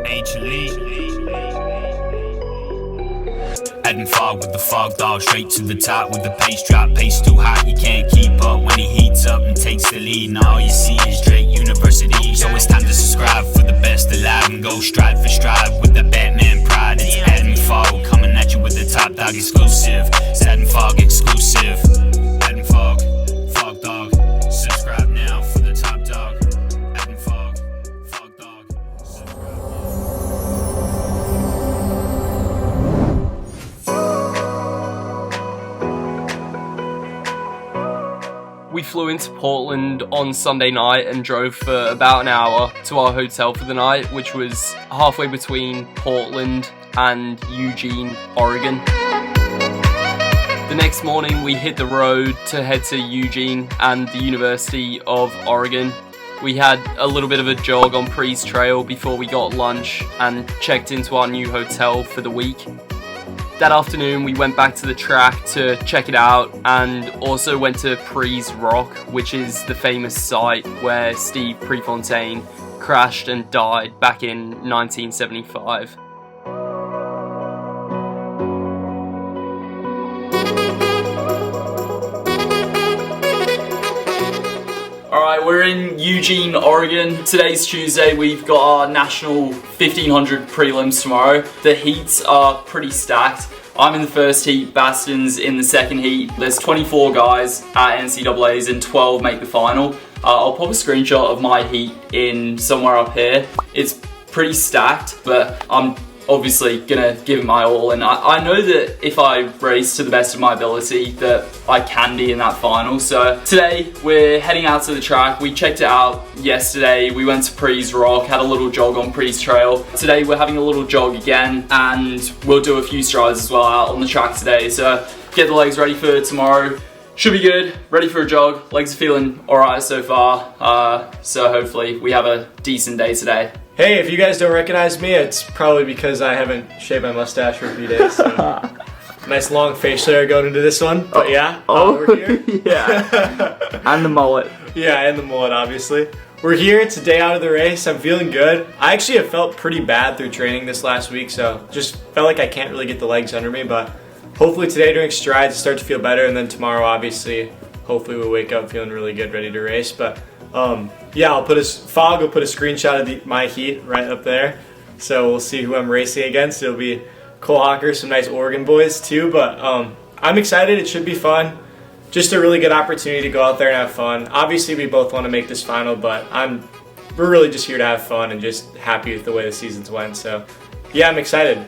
H Elite. Adding fog with the FOGDOG, straight to the top with the pace drop. Pace too hot, you can't keep up. When he heats up and takes the lead, now all you see is Drake University. So it's time to subscribe for the best alive and go stride for stride with the Batman pride. It's Adding Fog coming at you with the top dog exclusive. It's Adding Fog exclusive. Adding Fog, FOGDOG. Subscribe now for the top dog. Adding Fog, FOGDOG. Subscribe now. We flew into Portland on Sunday night and drove for about an hour to our hotel for the night, which was halfway between Portland and Eugene, Oregon. The next morning we hit the road to head to Eugene and the University of Oregon. We had a little bit of a jog on Pre's Trail before we got lunch and checked into our new hotel for the week. That afternoon we went back to the track to check it out and also went to Pre's Rock, which is the famous site where Steve Prefontaine crashed and died back in 1975. Alright, we're in Eugene, Oregon. Today's Tuesday. We've got our national 1500 prelims tomorrow. The heats are pretty stacked. I'm in the first heat, Baston's in the second heat. There's 24 guys at NCAAs and 12 make the final. I'll pop a screenshot of my heat in somewhere up here. It's pretty stacked, but I'm obviously gonna give it my all, and I know that if I race to the best of my ability that I can be in that final. So today we're heading out to the track. We checked it out yesterday. We went to Pre's Rock, had a little jog on Pre's Trail. Today we're having a little jog again, and we'll do a few strides as well out on the track today. So get the legs ready for tomorrow. Should be good, ready for a jog. Legs are feeling alright so far, so hopefully we have a decent day today. Hey, if you guys don't recognize me, it's probably because I haven't shaved my mustache for a few days. So. Nice long facial hair going into this one, but yeah, we're here. Yeah, and the mullet. Yeah, and the mullet, obviously. We're here, it's a day out of the race, I'm feeling good. I actually have felt pretty bad through training this last week, so just felt like I can't really get the legs under me, but hopefully today during strides I start to feel better, and then tomorrow obviously, hopefully we'll wake up feeling really good, ready to race. But yeah, Fog will put a screenshot of my heat right up there, so we'll see who I'm racing against. It'll be Cole Hawker, some nice Oregon boys too, but I'm excited. It should be fun. Just a really good opportunity to go out there and have fun. Obviously we both want to make this final, but we're really just here to have fun and just happy with the way the seasons went. So yeah, I'm excited.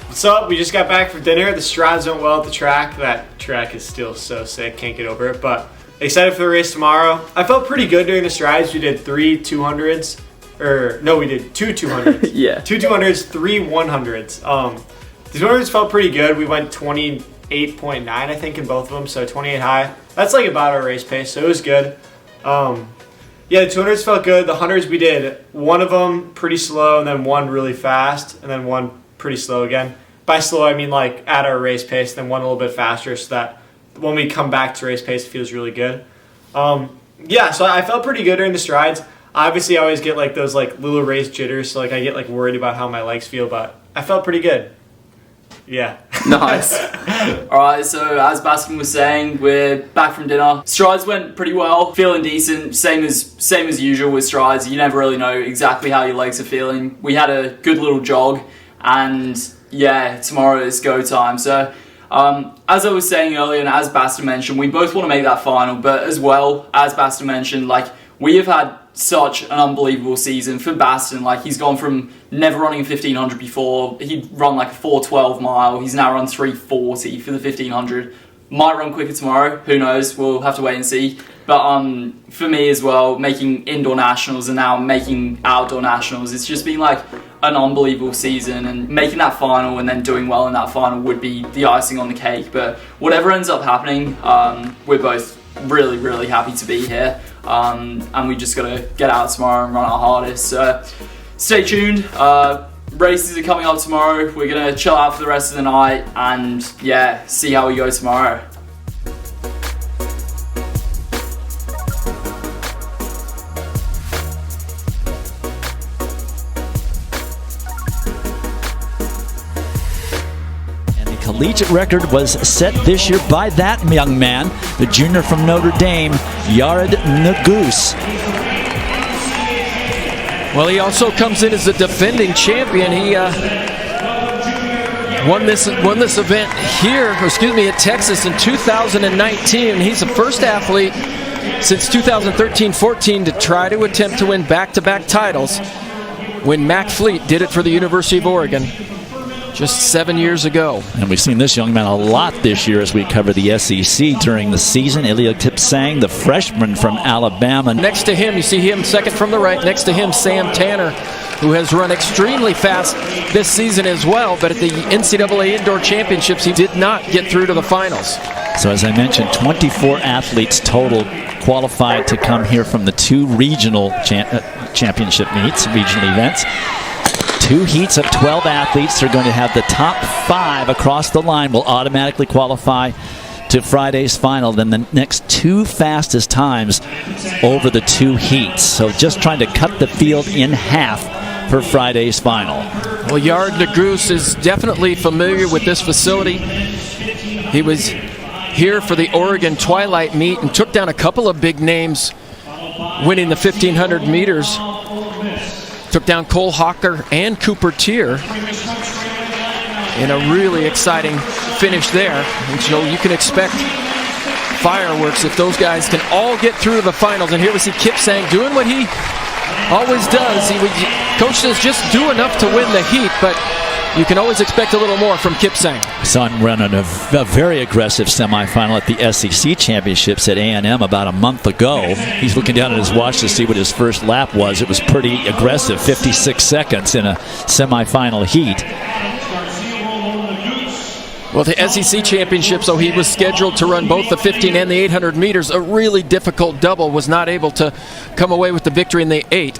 What's up? We just got back from dinner. The strides went well at the track. That track is still so sick, can't get over it, but excited for the race tomorrow. I felt pretty good during the strides. We did 3 200s, we did 2 200s. Yeah. 2 200s, 3 100s. The 200s felt pretty good. We went 28.9, I think, in both of them, so 28 high. That's like about our race pace, so it was good. Yeah, the 200s felt good. The 100s we did one of them pretty slow, and then one really fast, and then one pretty slow again. By slow, I mean like at our race pace, then one a little bit faster, so that when we come back to race pace, it feels really good. Yeah, so I felt pretty good during the strides. Obviously, I always get like those like little race jitters, so like I get like worried about how my legs feel, but I felt pretty good. Yeah. Nice. Alright, so as Baskin was saying, we're back from dinner. Strides went pretty well, feeling decent, same as usual with strides. You never really know exactly how your legs are feeling. We had a good little jog, and yeah, tomorrow is go time. So as I was saying earlier, and as Baston mentioned, we both want to make that final, but as well, as Baston mentioned, like we have had such an unbelievable season for Baston. Like he's gone from never running a 1500 before, he'd run like a 4:12 mile, he's now run 3:40 for the 1500. Might run quicker tomorrow, who knows, we'll have to wait and see. But for me as well, making indoor nationals and now making outdoor nationals, it's just been like an unbelievable season, and making that final and then doing well in that final would be the icing on the cake. But whatever ends up happening, we're both really, really happy to be here, and we just gotta get out tomorrow and run our hardest. So stay tuned. Races are coming up tomorrow. We're gonna chill out for the rest of the night and yeah, see how we go tomorrow. Collegiate record was set this year by that young man, the junior from Notre Dame, Yared Nuguse. Well, he also comes in as a defending champion. He won this event here, at Texas in 2019. He's the first athlete since 2013-14 to try to attempt to win back-to-back titles, when Mac Fleet did it for the University of Oregon just 7 years ago. And we've seen this young man a lot this year as we cover the SEC during the season. Ilya Kipsang, the freshman from Alabama. Next to him, you see him second from the right. Next to him, Sam Tanner, who has run extremely fast this season as well. But at the NCAA Indoor Championships, he did not get through to the finals. So as I mentioned, 24 athletes total qualified to come here from the two regional championship meets, regional events. Two heats of 12 athletes are going to have the top 5 across the line will automatically qualify to Friday's final. Then the next 2 fastest times over the 2 heats. So just trying to cut the field in half for Friday's final. Well, Yared Nuguse is definitely familiar with this facility. He was here for the Oregon Twilight meet and took down a couple of big names, winning the 1,500 meters. Took down Cole Hawker and Cooper Tier in a really exciting finish there. And so you can expect fireworks if those guys can all get through the finals. And here we see Kipsang doing what he always does. Coach says just do enough to win the heat, but you can always expect a little more from Kipsang. Saw him running a very aggressive semifinal at the SEC Championships at A&M about a month ago. He's looking down at his watch to see what his first lap was. It was pretty aggressive, 56 seconds in a semifinal heat. Well, the SEC Championships, so he was scheduled to run both the 15 and the 800 meters. A really difficult double, was not able to come away with the victory in the 8.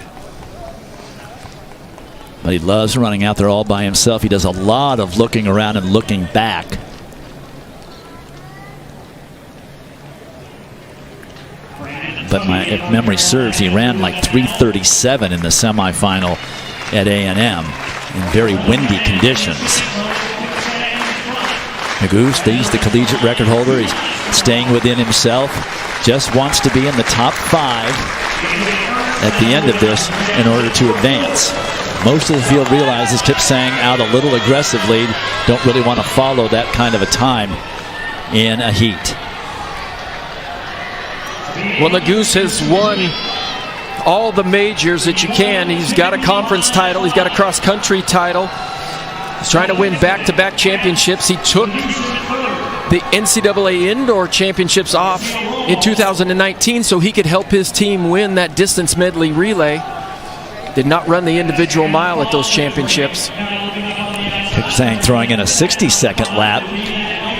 But he loves running out there all by himself. He does a lot of looking around and looking back. But if memory serves, he ran like 3:37 in the semifinal at A&M in very windy conditions. Nuguse, he's the collegiate record holder. He's staying within himself. Just wants to be in the top 5 at the end of this in order to advance. Most of the field realizes Kipsang out a little aggressively. Don't really want to follow that kind of a time in a heat. Well, Nuguse has won all the majors that you can. He's got a conference title. He's got a cross-country title. He's trying to win back-to-back championships. He took the NCAA Indoor Championships off in 2019 so he could help his team win that distance medley relay. Did not run the individual mile at those championships. Kipsang throwing in a 60-second lap.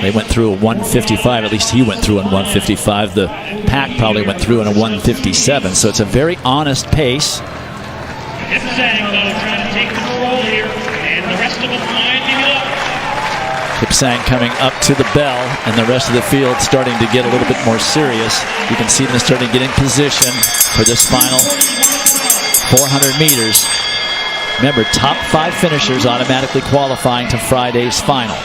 They went through a 1:55. At least he went through in 1:55. The pack probably went through in a 1:57. So it's a very honest pace. Kipsang, though, trying to take the roll here, and the rest of them lining up. Kipsang coming up to the bell, and the rest of the field starting to get a little bit more serious. You can see them starting to get in position for this final 400 meters. Remember, top 5 finishers automatically qualifying to Friday's final.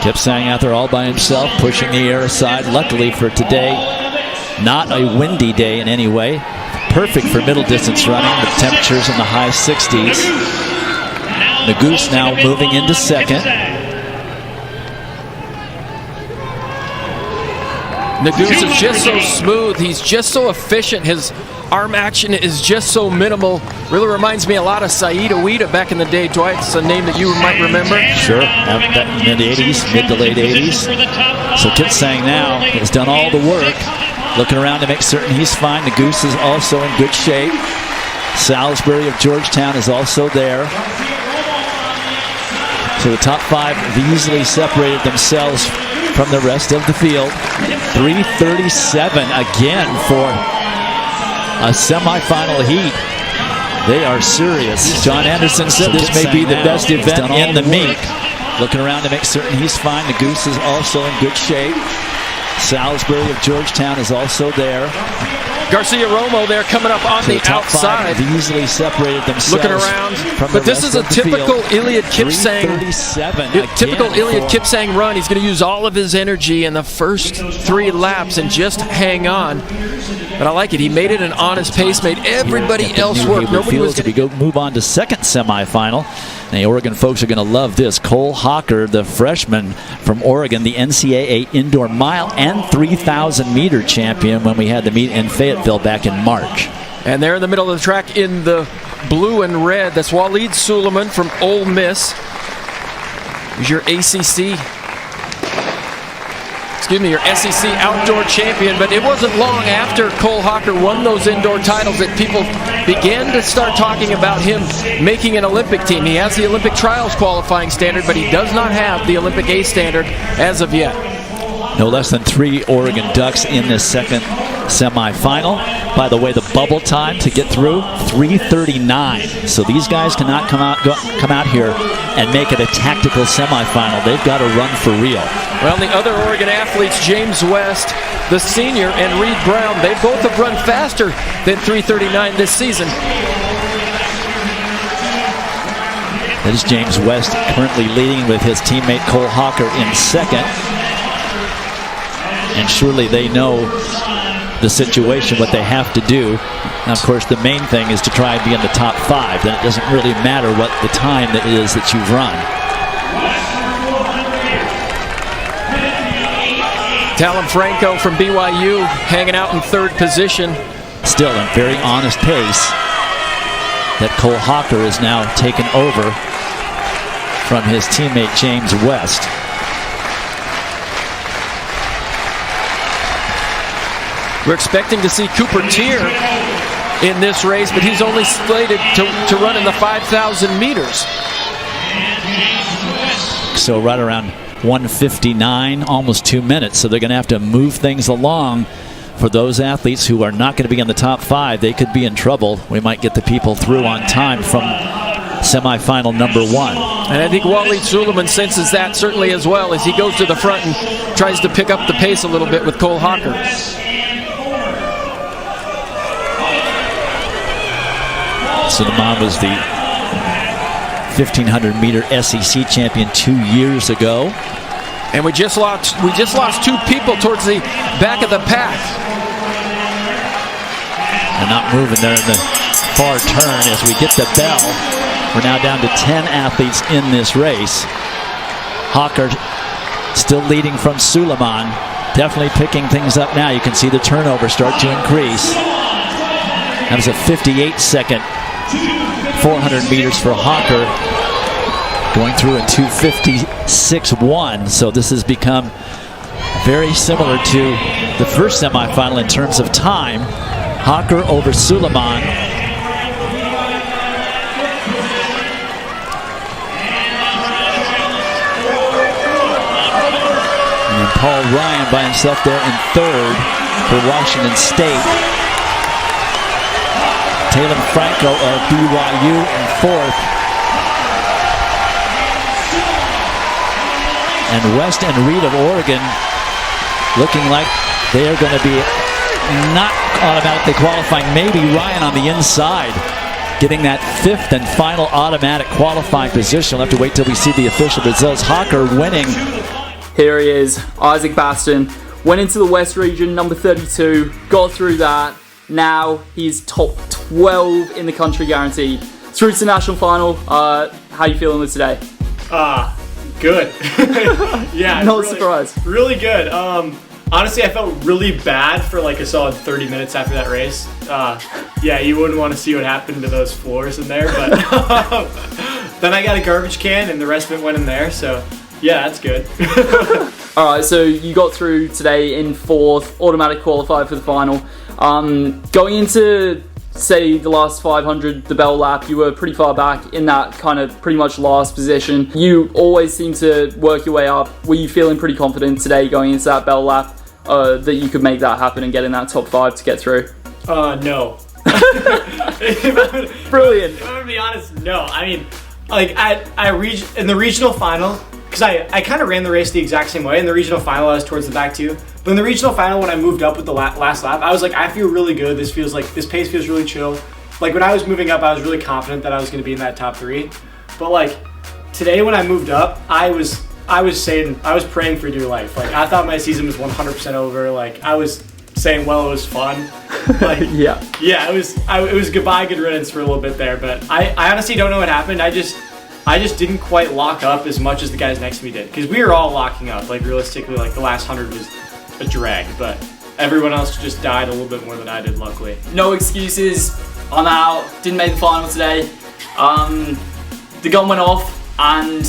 Kipsang out there all by himself, pushing the air aside. Luckily for today, not a windy day in any way. Perfect for middle distance running, with temperatures in the high 60s. Nuguse now moving into second. Nuguse is just so smooth. He's just so efficient. His arm action is just so minimal. Really reminds me a lot of Saeed Ouida back in the day. Dwight, it's a name that you might remember. Sure, mid-80s, mid to late 80s. So Kipsang now has done all the work. Looking around to make certain he's fine. Nuguse is also in good shape. Salisbury of Georgetown is also there. So the top 5 have easily separated themselves from the rest of the field. 3:37 again for a semifinal heat. They are serious. John Anderson said this may be the best event in the meet. Looking around to make certain he's fine. The Goose is also in good shape. Salisbury of Georgetown is also there. Garcia Romo there coming up on the outside. Have easily separated themselves. Looking around. From but this is a typical Iliad Kipsang. Typical Iliad Kipsang run. He's going to use all of his energy in the first 3 laps and just hang on. But I like it. He made it an honest pace, made everybody else work. Nobody was going to move on to second semifinal. The Oregon folks are going to love this. Cole Hocker, the freshman from Oregon, the NCAA indoor mile and 3,000 meter champion when we had the meet in Fayetteville back in March. And there in the middle of the track in the blue and red, that's Waleed Suleiman from Ole Miss. He's your your SEC outdoor champion. But it wasn't long after Cole Hocker won those indoor titles that people began to start talking about him making an Olympic team. He has the Olympic trials qualifying standard, but he does not have the Olympic A standard as of yet. No less than 3 Oregon Ducks in this second semifinal. By the way, the bubble time to get through, 3:39. So these guys cannot come out here and make it a tactical semifinal. They've got to run for real. Well, the other Oregon athletes, James West, the senior, and Reed Brown, they both have run faster than 3:39 this season. That is James West currently leading with his teammate Cole Hocker in second. And surely they know the situation, what they have to do. And of course, the main thing is to try and be in the top 5. Then it doesn't really matter what the time that is that you've run. Talon Franco from BYU hanging out in 3rd position. Still a very honest pace that Cole Hocker is now taken over from his teammate James West. We're expecting to see Cooper Tier in this race, but he's only slated to run in the 5,000 meters. So right around 1:59, almost 2 minutes. So they're going to have to move things along for those athletes who are not going to be in the top 5. They could be in trouble. We might get the people through on time from semifinal number 1. And I think Waleed Suleiman senses that certainly as well as he goes to the front and tries to pick up the pace a little bit with Cole Hocker. Suleiman was the 1,500 meter SEC champion 2 years ago. And we just lost 2 people towards the back of the pack. And not moving there in the far turn as we get the bell. We're now down to 10 athletes in this race. Hocker still leading from Suleiman. Definitely picking things up now. You can see the turnover start to increase. That was a 58-second 400 meters for Hocker, going through in 2:56.1. So this has become very similar to the first semifinal in terms of time. Hocker over Suleiman. And then Paul Ryan by himself there in 3rd for Washington State. Talon Franco of BYU in 4th. And West and Reed of Oregon looking like they are going to be not automatically qualifying. Maybe Ryan on the inside getting that 5th and final automatic qualifying position. We'll have to wait till we see the official results. Hocker winning. Here he is, Isaac Baston. Went into the West region, number 32, got through that. Now he's top 12 in the country guaranteed. Through to the national final. How you feeling with today? Good. Yeah. Not surprised. Really good. Honestly, I felt really bad for like a solid 30 minutes after that race. Yeah, you wouldn't want to see what happened to those floors in there, but then I got a garbage can and the rest of it went in there, so yeah, that's good. Alright, so you got through today in 4th, automatic qualified for the final. Going into say the last 500, the bell lap, you were pretty far back in that kind of pretty much last position. You always seem to work your way up. Were you feeling pretty confident today going into that bell lap that you could make that happen and get in that top 5 to get through? No. Brilliant. If I'm gonna be honest, no. I mean, like in the regional final, because I kind of ran the race the exact same way. In the regional final, I was towards the back too. But in the regional final, when I moved up with the last lap, I was like, I feel really good. This pace feels really chill. Like when I was moving up, I was really confident that I was gonna be in that top 3. But like today, when I moved up, I was praying for dear life. Like I thought my season was 100% over. Like I was saying, well, it was fun. Like yeah, it was goodbye, good riddance for a little bit there. But I honestly don't know what happened. I just didn't quite lock up as much as the guys next to me did, because we were all locking up. Like realistically, like the last 100 was a drag, but everyone else just died a little bit more than I did, luckily. No excuses. I'm out. Didn't make the final today. The gun went off, and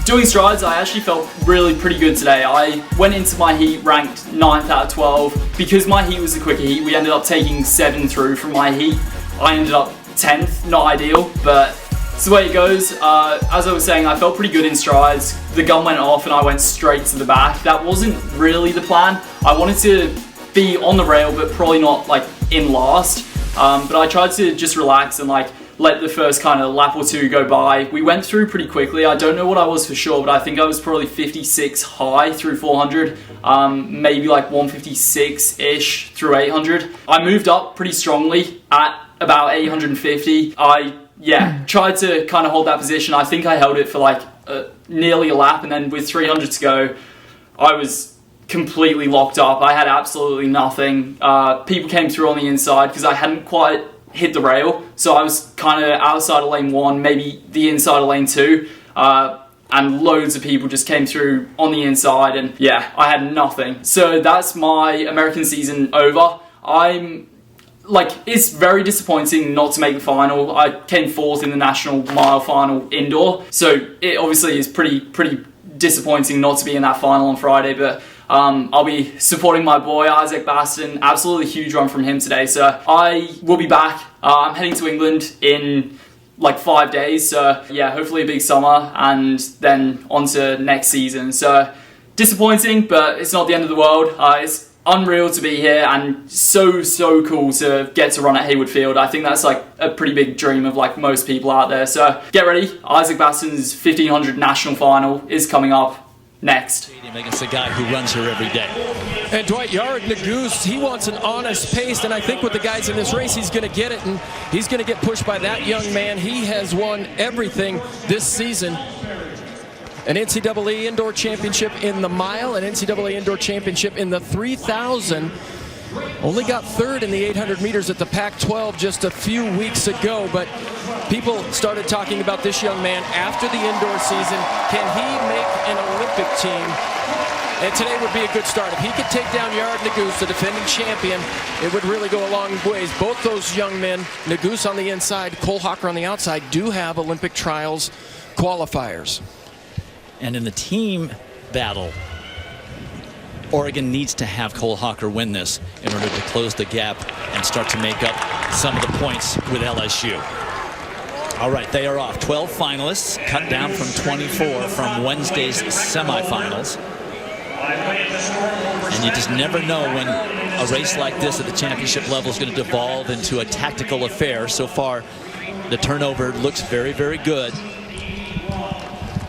doing strides, I actually felt really pretty good today. I went into my heat ranked 9th out of 12. Because my heat was the quicker heat, we ended up taking 7 through from my heat. I ended up 10th, not ideal, but it's the way it goes. As I was saying, I felt pretty good in strides. The gun went off and I went straight to the back. That wasn't really the plan. I wanted to be on the rail, but probably not like in last. But I tried to just relax and like let the first kind of lap or 2 go by. We went through pretty quickly. I don't know what I was for sure, but I think I was probably 56 high through 400, maybe like 156-ish through 800. I moved up pretty strongly at about 850. I tried to kind of hold that position. I think I held it for like nearly a lap, and then with 300 to go, I was completely locked up. I had absolutely nothing. People came through on the inside because I hadn't quite hit the rail, so I was kind of outside of lane 1, maybe the inside of lane 2, and loads of people just came through on the inside, and I had nothing. So that's my American season over. It's very disappointing not to make the final. I came 4th in the national mile final indoor, so it obviously is pretty disappointing not to be in that final on Friday, but I'll be supporting my boy Isaac Baston. Absolutely huge run from him today, so I will be back. I'm heading to England in like 5 days, so hopefully a big summer and then on to next season. So disappointing, but it's not the end of the world. It's unreal to be here and so cool to get to run at Hayward Field. I think that's like a pretty big dream of like most people out there. So get ready. Isaac Baston's 1500 national final is coming up next. Against a guy who runs here every day. And Dwight Yard-Naguse, he wants an honest pace, and I think with the guys in this race, he's going to get it, and he's going to get pushed by that young man. He has won everything this season. An NCAA Indoor Championship in the mile, an NCAA Indoor Championship in the 3,000. Only got 3rd in the 800 meters at the Pac-12 just a few weeks ago, but people started talking about this young man after the indoor season. Can he make an Olympic team? And today would be a good start. If he could take down Yard-Naguse, the defending champion, it would really go a long ways. Both those young men, Naguse on the inside, Cole Hocker on the outside, do have Olympic trials qualifiers. And in the team battle, Oregon needs to have Cole Hocker win this in order to close the gap and start to make up some of the points with LSU. All right, they are off. 12 finalists, cut down from 24 from Wednesday's semifinals. And you just never know when a race like this at the championship level is going to devolve into a tactical affair. So far, the turnover looks very good.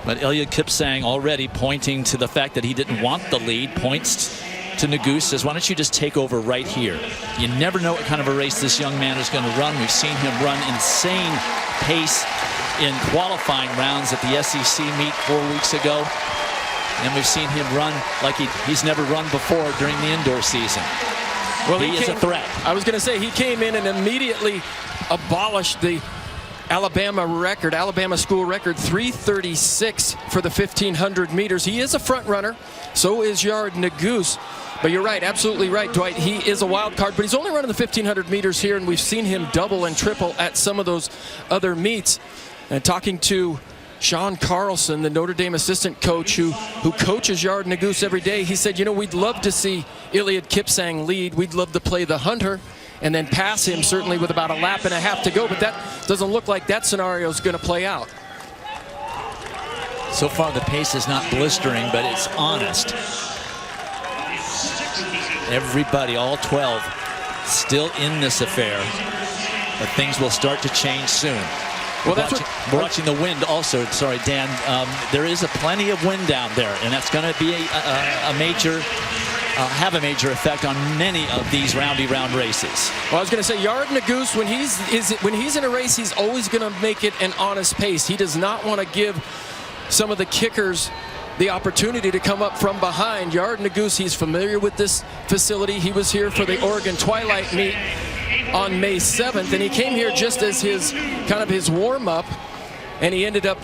But Eliud Kipsang already pointing to the fact that he didn't want the lead, points to Naguse, says, why don't you just take over right here? You never know what kind of a race this young man is going to run. We've seen him run insane pace in qualifying rounds at the SEC meet 4 weeks ago. And we've seen him run like he's never run before during the indoor season. Well, he is a threat. I was going to say, he came in and immediately abolished the Alabama record, Alabama school record, 3:36 for the 1500 meters. He is a front runner. So is Yard-Naguse. But you're right, absolutely right, Dwight. He is a wild card, but he's only running the 1500 meters here, and we've seen him double and triple at some of those other meets. And talking to Sean Carlson, the Notre Dame assistant coach who coaches Yard-Naguse every day, he said, you know, we'd love to see Eliud Kipsang lead. We'd love to play the hunter. and then pass him certainly with about a lap and a half to go, but that doesn't look like that scenario is going to play out. So far the pace is not blistering, but it's honest. Everybody, all 12, still in this affair, but things will start to change soon. Well, We're watching the wind also. Sorry, Dan. There is plenty of wind down there, and that's going to be have a major effect on many of these round races. Well, I was going to say, Yard Naguse, when he's in a race, he's always going to make it an honest pace. He does not want to give some of the kickers the opportunity to come up from behind. Yard Naguse, he's familiar with this facility. He was here for the Oregon Twilight meet on May 7th, and he came here just as his warm-up, and he ended up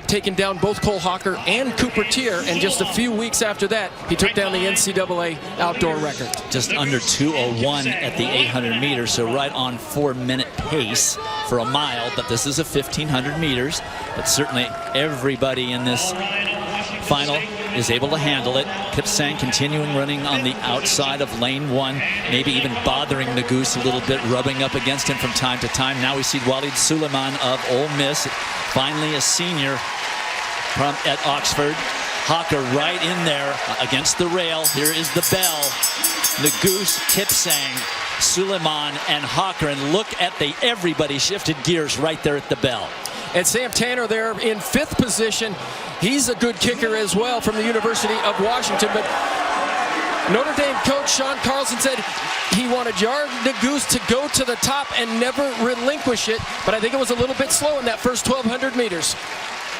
taking down both Cole Hocker and Cooper Tier, and just a few weeks after that, he took down the NCAA outdoor record. Just under 2:01 at the 800 meters, so right on 4-minute pace for a mile, but this is a 1,500 meters, but certainly everybody in this final is able to handle it. Kipsang continuing running on the outside of lane 1, maybe even bothering Naguse a little bit, rubbing up against him from time to time. Now we see Walid Suleiman of Ole Miss, finally a senior at Oxford. Hocker right in there against the rail. Here is the bell. Naguse, Kipsang, Suleiman, and Hocker, and look at everybody shifted gears right there at the bell. And Sam Tanner there in 5th position. He's a good kicker as well from the University of Washington. But Notre Dame coach Sean Carlson said he wanted Yard Naguse to go to the top and never relinquish it. But I think it was a little bit slow in that first 1,200 meters.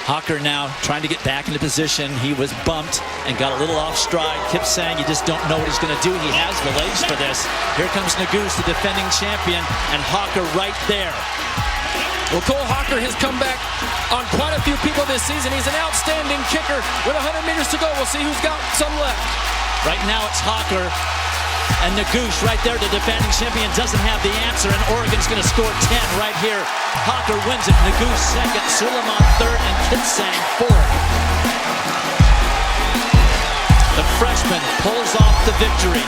Hocker now trying to get back into position. He was bumped and got a little off stride. Kipsang, you just don't know what he's going to do. He has the legs for this. Here comes Naguse, the defending champion, and Hocker right there. Well, Cole Hocker has come back on quite a few people this season. He's an outstanding kicker with 100 meters to go. We'll see who's got some left. Right now it's Hocker and Naguse right there. The defending champion doesn't have the answer, and Oregon's going to score 10 right here. Hocker wins it. Naguse second, Suleiman third, and Kipsang fourth. The freshman pulls off the victory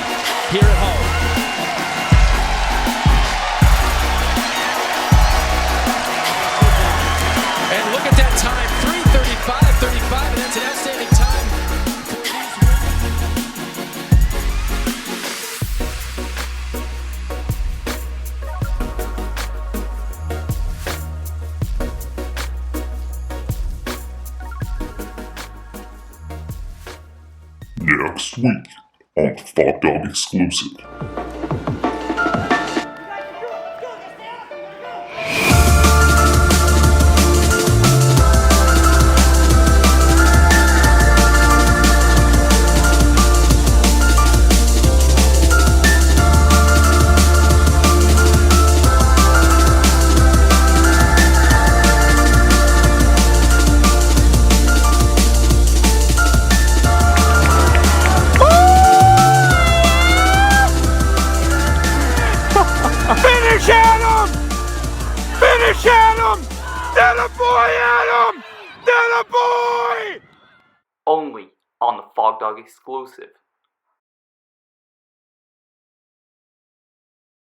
here at home. And look at that time, 3:35, and that's an outstanding time. Next week on the FOGDOG exclusive. Finish Adam! That a boy, Adam! That a boy! Only on the FOGDOG exclusive.